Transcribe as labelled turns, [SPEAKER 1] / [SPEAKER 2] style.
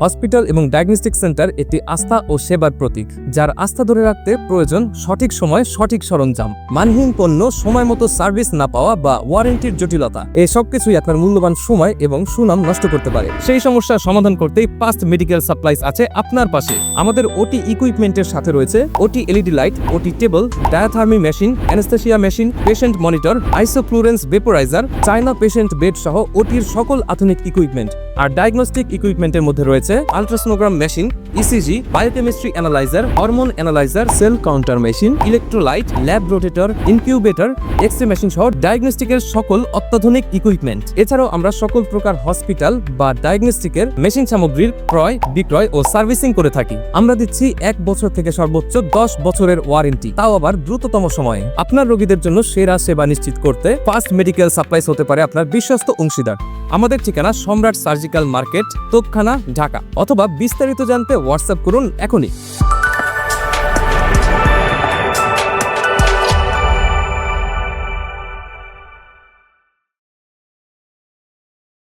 [SPEAKER 1] Hospital এবং diagnostic centre একটি আস্থা ও সেবার প্রতীক, যার আস্থা ধরে রাখতে প্রয়োজন সঠিক সময় সঠিক সরঞ্জাম, মানহীন পণ্য, সময় মতো সার্ভিস না পাওয়া বা ওয়ারেন্টির জটিলতা। এই সব কিছুই আপনার মূল্যবান সময় এবং সুনাম নষ্ট করতে পারে। সেই সমস্যার সমাধান করতেই পাস্ট মেডিকেল সাপ্লাইজ আছে আপনার পাশে। আমাদের ওটি ইকুইপমেন্টের সাথে রয়েছে OT LED light, OT table, diathermy machine, anaesthesia machine, patient monitor, isoflurane vaporiser, China patient bed সহ ওটির সকল আধুনিক ইকুইপমেন্ট। আর ডায়াগনস্টিক ইকুইপমেন্টের মধ্যে রয়েছে ultrasonogram machine, ECG, biochemistry analyser, hormone analyser, cell counter machine, electrolyte, lab rotator, incubator, x-ray machine সহ ডায়াগনস্টিকের সকল অত্যাধুনিক ইকুইপমেন্ট। এছাড়াও আমরা সকল প্রকার হসপিটাল বা ডায়াগনস্টিকের মেশিন সামগ্রীর ক্রয়, বিক্রয় ও সার্ভিসিং করে থাকি। আমরা দিচ্ছি 1 বছর থেকে সর্বোচ্চ 10 বছরের ওয়ারেন্টি, তাও আবার দ্রুততম সময়ে। আপনার রোগীদের জন্য সেরা সেবা নিশ্চিত করতে ফাস্ট মেডিকেল সাপ্লাইজ হতে পারে আপনার বিশ্বস্ত অংশীদার। আমাদের ঠিকানা সম্রাট সার্জিক্যাল মার্কেট, তোপখানা, ঢাকা। অথবা বিস্তারিত জানতে হোয়াটসঅ্যাপ করুন এখনই।